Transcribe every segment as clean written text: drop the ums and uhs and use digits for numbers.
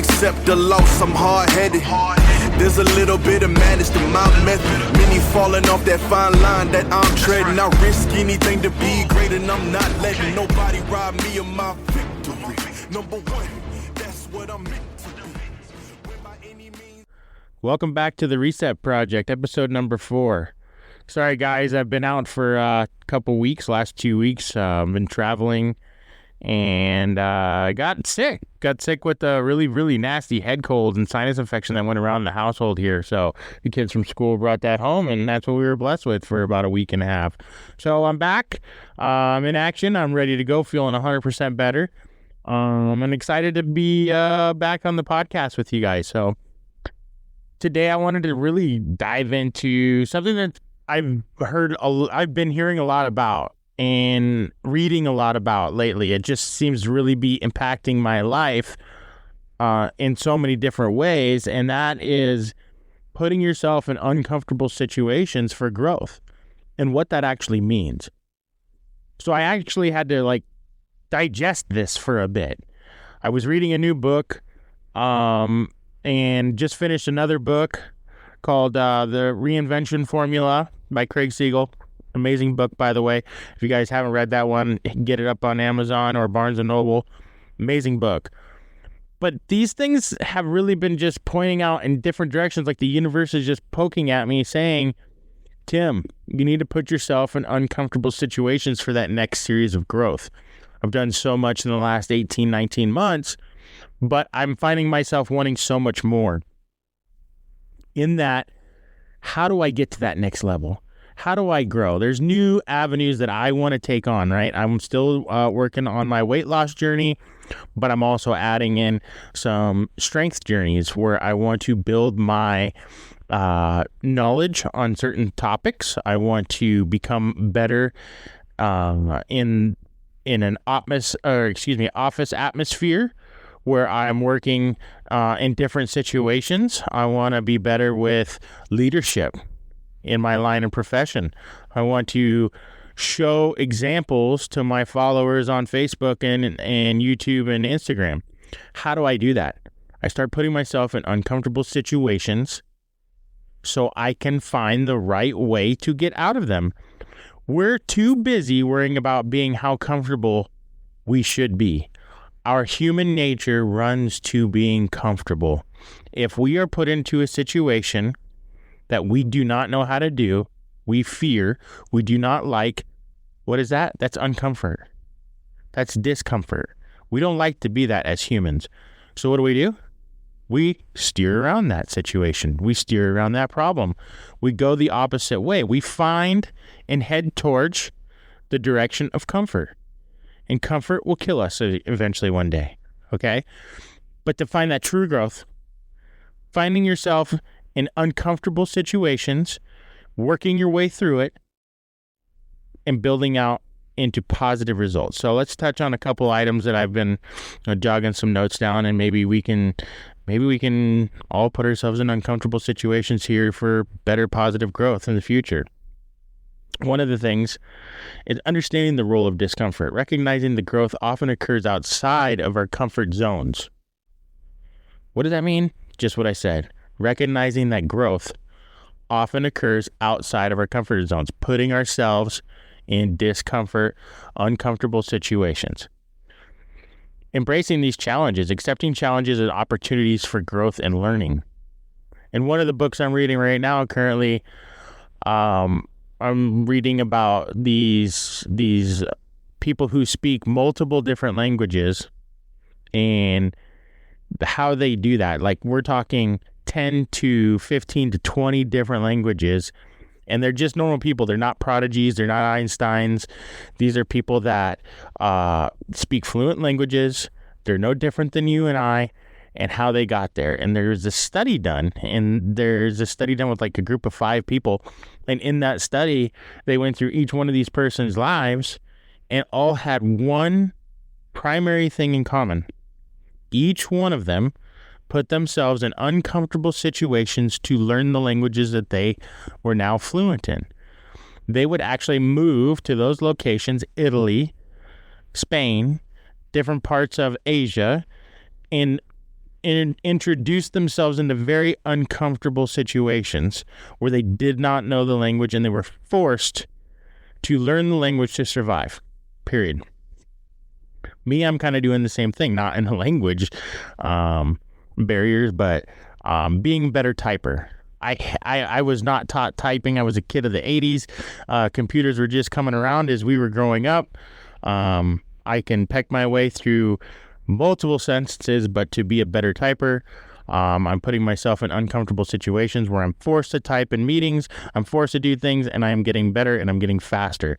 accept the loss, I'm hard-headed. There's a little bit of madness to my method. Many falling off that fine line that I'm treading. I risk anything to be great, and I'm not letting nobody rob me of my victory. Number one, that's what I'm meant to do. Welcome back to the Reset Project, episode number 4. Sorry, guys, I've been out for a couple weeks, last 2 weeks. I've been traveling, and I got sick. Got sick with a really, really nasty head cold and sinus infection that went around the household here. So the kids from school brought that home, and that's what we were blessed with for about a week and a half. So I'm back. I'm in action. I'm ready to go, feeling 100% better. I'm excited to be back on the podcast with you guys. So today I wanted to really dive into something that I've been hearing a lot about and reading a lot about lately. It just seems to really be impacting my life in so many different ways, and that is putting yourself in uncomfortable situations for growth and what that actually means. So I actually had to digest this for a bit. I was reading a new book and just finished another book called The Reinvention Formula by Craig Siegel. Amazing book, by the way. If you guys haven't read that one, get it up on Amazon or Barnes & Noble. Amazing book. But these things have really been just pointing out in different directions, like the universe is just poking at me saying, Tim, you need to put yourself in uncomfortable situations for that next series of growth. I've done so much in the last 18, 19 months, but I'm finding myself wanting so much more. In that, how do I get to that next level? How do I grow? There's new avenues that I want to take on, right? I'm still working on my weight loss journey, but I'm also adding in some strength journeys where I want to build my knowledge on certain topics. I want to become better in an office atmosphere where I'm working in different situations. I want to be better with leadership in my line of profession. I want to show examples to my followers on Facebook and YouTube and Instagram. How do I do that? I start putting myself in uncomfortable situations so I can find the right way to get out of them. We're too busy worrying about being how comfortable we should be. Our human nature runs to being comfortable. If we are put into a situation that we do not know how to do, we fear, we do not like, what is that? That's uncomfort. That's discomfort. We don't like to be that as humans. So what do? We steer around that situation. We steer around that problem. We go the opposite way. We find and head towards the direction of comfort. And comfort will kill us eventually one day, okay? But to find that true growth, finding yourself in uncomfortable situations, working your way through it, and building out into positive results. So let's touch on a couple items that I've been jogging some notes down, and maybe we can all put ourselves in uncomfortable situations here for better positive growth in the future. One of the things is understanding the role of discomfort, recognizing the growth often occurs outside of our comfort zones. What does that mean? Just what I said. Recognizing that growth often occurs outside of our comfort zones, putting ourselves in discomfort, uncomfortable situations. Embracing these challenges, accepting challenges as opportunities for growth and learning. And one of the books I'm reading right now currently, I'm reading about these people who speak multiple different languages and how they do that. Like, we're talking 10 to 15 to 20 different languages, and they're just normal people. They're not prodigies. They're not Einsteins. These are people that speak fluent languages. They're no different than you and I, and how they got there. And there's a study done, with like a group of 5 people. And in that study, they went through each one of these person's lives and all had one primary thing in common. Each one of them put themselves in uncomfortable situations to learn the languages that they were now fluent in. They would actually move to those locations, Italy, Spain, different parts of Asia, and introduced themselves into very uncomfortable situations where they did not know the language and they were forced to learn the language to survive, period. Me, I'm kind of doing the same thing, not in the language barriers, but being a better typer. I was not taught typing. I was a kid of the 80s. Computers were just coming around as we were growing up. I can peck my way through multiple sentences, but to be a better typer, I'm putting myself in uncomfortable situations where I'm forced to type in meetings, I'm forced to do things, and I am getting better and I'm getting faster.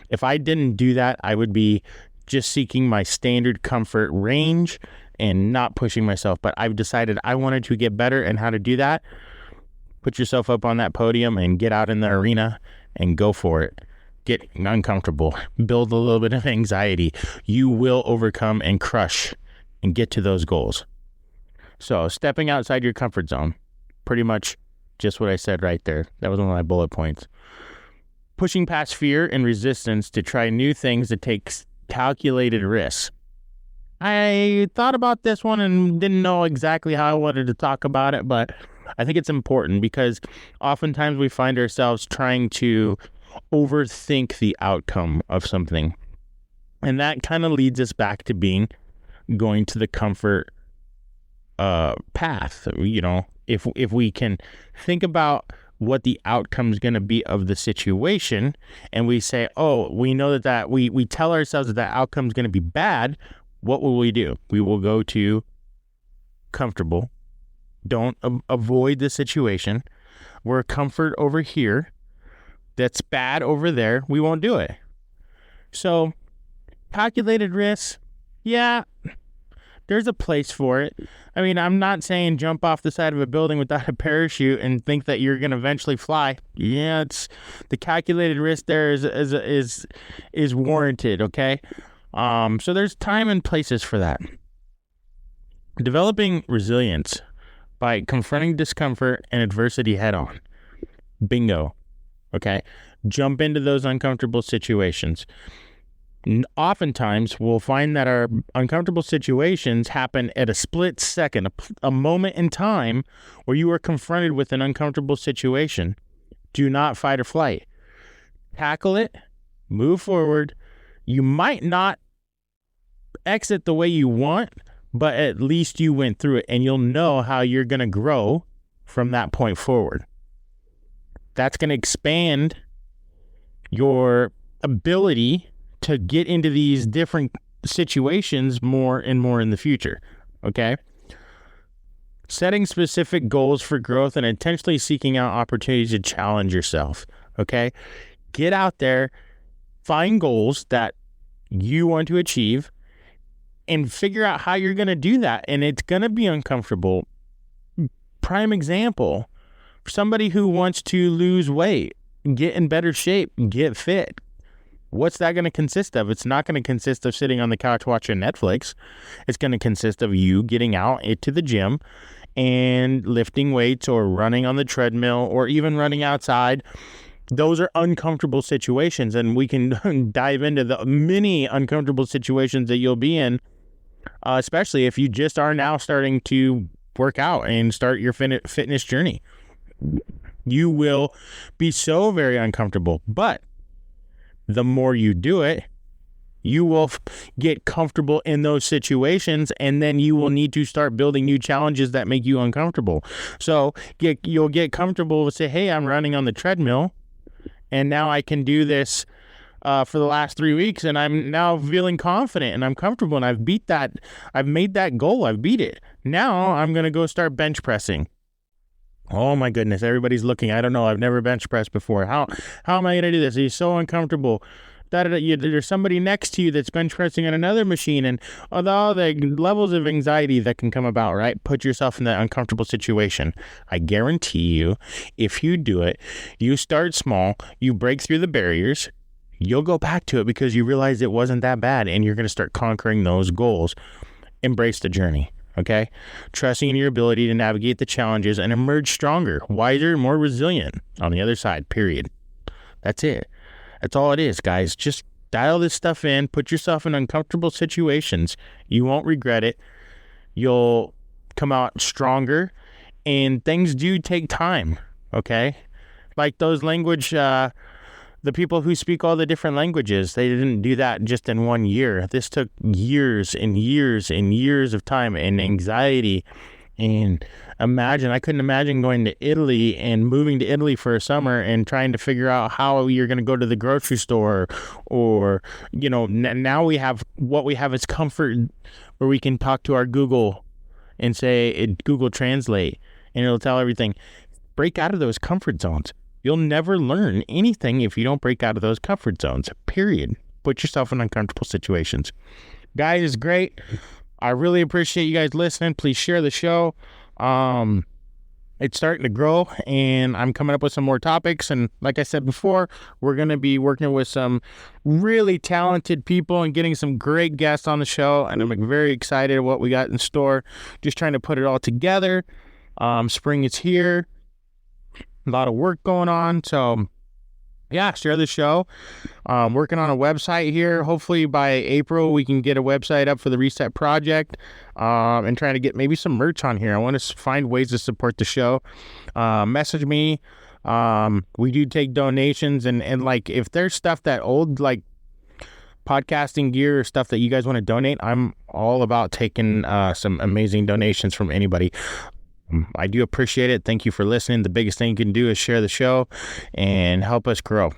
If I didn't do that, I would be just seeking my standard comfort range and not pushing myself. But I've decided I wanted to get better, and how to do that: put yourself up on that podium and get out in the arena and go for it. Get uncomfortable, build a little bit of anxiety. You will overcome and crush and get to those goals. So stepping outside your comfort zone, pretty much just what I said right there. That was one of my bullet points. Pushing past fear and resistance to try new things that takes calculated risks. I thought about this one and didn't know exactly how I wanted to talk about it, but I think it's important because oftentimes we find ourselves trying to overthink the outcome of something. And that kind of leads us back to going to the comfort path. You know, if we can think about what the outcome is going to be of the situation, and we say, oh, we know that we tell ourselves that outcome is going to be bad, what will we do? We will go to comfortable. Don't avoid the situation. We're comfort over here. That's bad over there. We won't do it. So calculated risks, yeah, there's a place for it. I mean, I'm not saying jump off the side of a building without a parachute and think that you're going to eventually fly. Yeah, it's the calculated risk there is warranted, okay? So there's time and places for that. Developing resilience by confronting discomfort and adversity head on. Bingo. Okay? Jump into those uncomfortable situations. Oftentimes, we'll find that our uncomfortable situations happen at a split second, a moment in time where you are confronted with an uncomfortable situation. Do not fight or flight. Tackle it. Move forward. You might not exit the way you want, but at least you went through it, and you'll know how you're going to grow from that point forward. That's going to expand your ability to get into these different situations more and more in the future. Okay? Setting specific goals for growth and intentionally seeking out opportunities to challenge yourself. Okay? Get out there, find goals that you want to achieve, and figure out how you're going to do that. And it's going to be uncomfortable. Prime example, for somebody who wants to lose weight, get in better shape, get fit. What's that going to consist of? It's not going to consist of sitting on the couch watching Netflix. It's going to consist of you getting out into the gym and lifting weights or running on the treadmill or even running outside. Those are uncomfortable situations, and we can dive into the many uncomfortable situations that you'll be in, especially if you just are now starting to work out and start your fitness journey. You will be so very uncomfortable, but the more you do it, you will get comfortable in those situations, and then you will need to start building new challenges that make you uncomfortable. So you'll get comfortable with say, hey, I'm running on the treadmill, and now I can do this for the last 3 weeks, and I'm now feeling confident and I'm comfortable, and I've made that goal. I've beat it. Now I'm going to go start bench pressing. Oh my goodness, everybody's looking. I don't know. I've never bench pressed before. How am I going to do this? It's so uncomfortable. There's somebody next to you that's bench pressing on another machine, and all the levels of anxiety that can come about, right? Put yourself in that uncomfortable situation. I guarantee you, if you do it, you start small, you break through the barriers, you'll go back to it because you realize it wasn't that bad, and you're going to start conquering those goals. Embrace the journey. Okay? Trusting in your ability to navigate the challenges and emerge stronger, wiser, more resilient on the other side, period. That's it. That's all it is, guys. Just dial this stuff in, put yourself in uncomfortable situations. You won't regret it. You'll come out stronger, and things do take time. Okay, like those the people who speak all the different languages, they didn't do that just in 1 year. This took years and years and years of time and anxiety. And I couldn't imagine going to Italy and moving to Italy for a summer and trying to figure out how you're going to go to the grocery store, or, now what we have is comfort, where we can talk to our Google and say, Google Translate, and it'll tell everything. Break out of those comfort zones. You'll never learn anything if you don't break out of those comfort zones, period. Put yourself in uncomfortable situations. Guys, it's great. I really appreciate you guys listening. Please share the show. It's starting to grow, and I'm coming up with some more topics. And like I said before, we're going to be working with some really talented people and getting some great guests on the show. And I'm very excited what we got in store. Just trying to put it all together. Spring is here. A lot of work going on. So yeah, share the show. Working on a website here. Hopefully by April, we can get a website up for the Reset Project, and trying to get maybe some merch on here. I want to find ways to support the show. Message me. We do take donations, and like, if there's stuff that old, like podcasting gear or stuff that you guys want to donate, I'm all about taking some amazing donations from anybody. I do appreciate it. Thank you for listening. The biggest thing you can do is share the show and help us grow.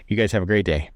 You guys have a great day.